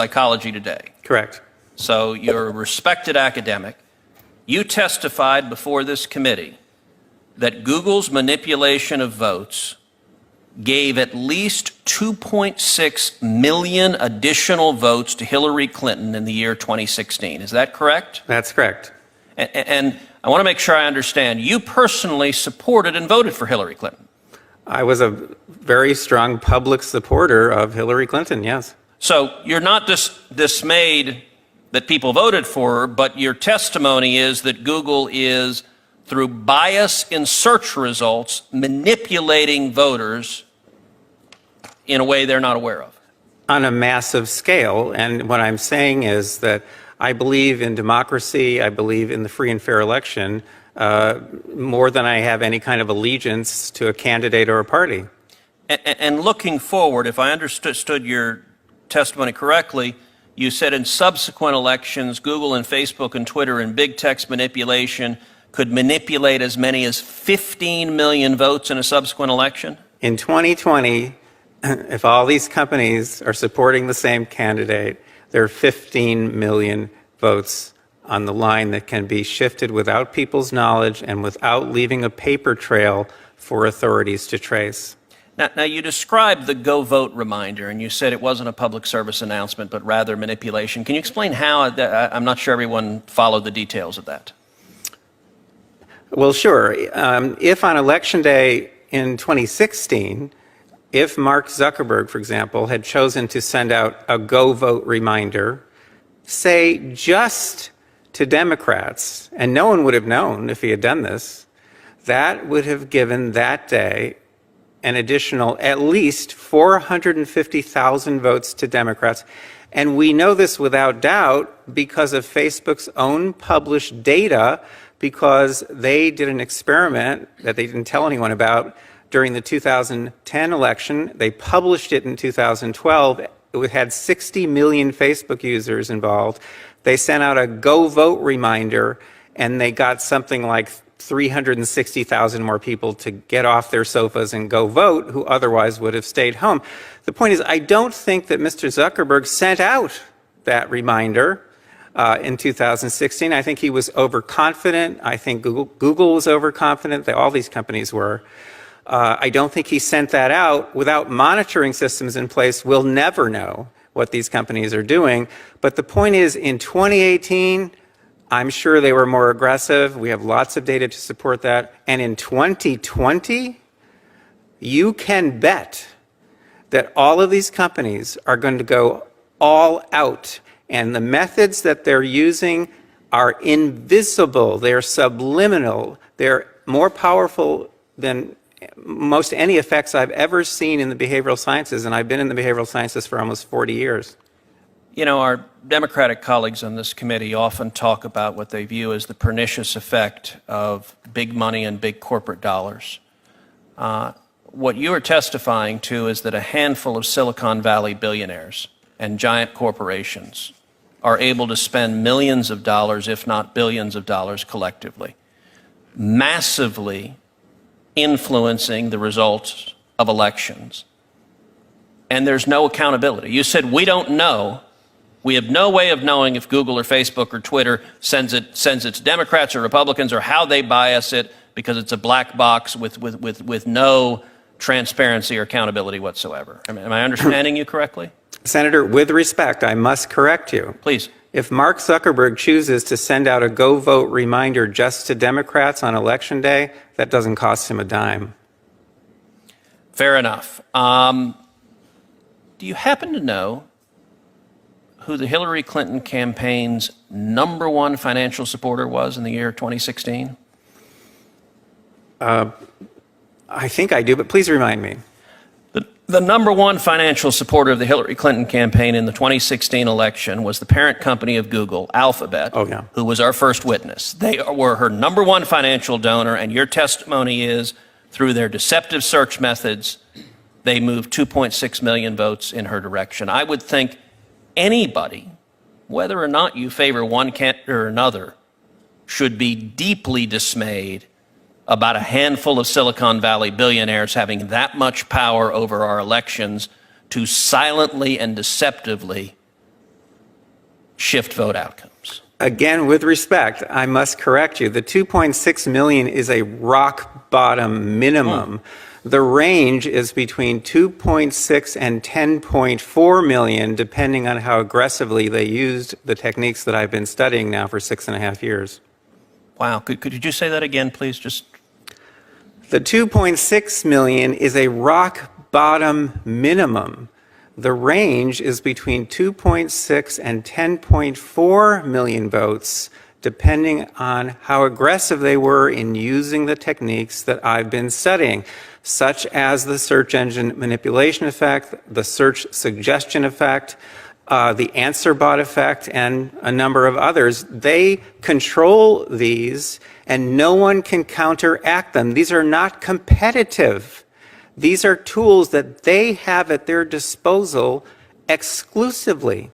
Psychology Today. Correct. So you're a respected academic. You testified before this committee that Google's manipulation of votes gave at least 2.6 million additional votes to Hillary Clinton in the year 2016. Is that correct? That's correct. And I want to make sure I understand. You personally supported and voted for Hillary Clinton. I was a very strong public supporter of Hillary Clinton, yes. So you're not dismayed that people voted for her, but your testimony is that Google is, through bias in search results, manipulating voters in a way they're not aware of. On a massive scale. And what I'm saying is that I believe in democracy, I believe in the free and fair election, more than I have any kind of allegiance to a candidate or a party. And looking forward, if I understood your testimony correctly, you said in subsequent elections, Google and Facebook and Twitter and big text manipulation could manipulate as many as 15 million votes in a subsequent election? In 2020, if all these companies are supporting the same candidate, there are 15 million votes on the line that can be shifted without people's knowledge and without leaving a paper trail for authorities to trace. Now, you described the Go Vote reminder, and you said it wasn't a public service announcement, but rather manipulation. Can you explain how? I'm not sure everyone followed the details of that. Well, sure. If on Election Day in 2016, if Mark Zuckerberg, for example, had chosen to send out a Go Vote reminder, say just to Democrats, and no one would have known if he had done this, that would have given that day an additional at least 450,000 votes to Democrats. And we know this without doubt because of Facebook's own published data, because they did an experiment that they didn't tell anyone about during the 2010 election. They published it in 2012. It had 60 million Facebook users involved. They sent out a Go Vote reminder, and they got something like 360,000 more people to get off their sofas and go vote who otherwise would have stayed home. The point is, I don't think that Mr. Zuckerberg sent out that reminder in 2016. I think he was overconfident. I think Google was overconfident. All these companies were. I don't think he sent that out. Without monitoring systems in place, we'll never know what these companies are doing. But the point is, in 2018, I'm sure they were more aggressive. We have lots of data to support that. And in 2020, you can bet that all of these companies are going to go all out. And the methods that they're using are invisible. They're subliminal. They're more powerful than most any effects I've ever seen in the behavioral sciences. And I've been in the behavioral sciences for almost 40 years. You know, our Democratic colleagues on this committee often talk about what they view as the pernicious effect of big money and big corporate dollars. What you are testifying to is that a handful of Silicon Valley billionaires and giant corporations are able to spend millions of dollars, if not billions of dollars collectively, massively influencing the results of elections. And there's no accountability. You said, we don't know. We have no way of knowing if Google or Facebook or Twitter sends it to Democrats or Republicans, or how they bias it, because it's a black box with no transparency or accountability whatsoever. Am I understanding you correctly? Senator, with respect, I must correct you. Please. If Mark Zuckerberg chooses to send out a Go Vote reminder just to Democrats on Election Day, that doesn't cost him a dime. Fair enough. Do you happen to know who the Hillary Clinton campaign's #1 financial supporter was in the year 2016? I think I do, but please remind me. The #1 financial supporter of the Hillary Clinton campaign in the 2016 election was the parent company of Google, Alphabet, who was our first witness. They were her #1 financial donor, and your testimony is, through their deceptive search methods, they moved 2.6 million votes in her direction. I would think anybody, whether or not you favor one candidate or another, should be deeply dismayed about a handful of Silicon Valley billionaires having that much power over our elections to silently and deceptively shift vote outcomes. Again, with respect, I must correct you. The 2.6 million is a rock bottom minimum. The range is between 2.6 and 10.4 million, depending on how aggressively they used the techniques that I've been studying now for 6.5 years. Wow. Could you say that again, please? Just The 2.6 million is a rock bottom minimum. The range is between 2.6 and 10.4 million votes, depending on how aggressive they were in using the techniques that I've been studying, such as the search engine manipulation effect, the search suggestion effect, the answer bot effect, and a number of others. They control these, and no one can counteract them. These are not competitive. These are tools that they have at their disposal exclusively.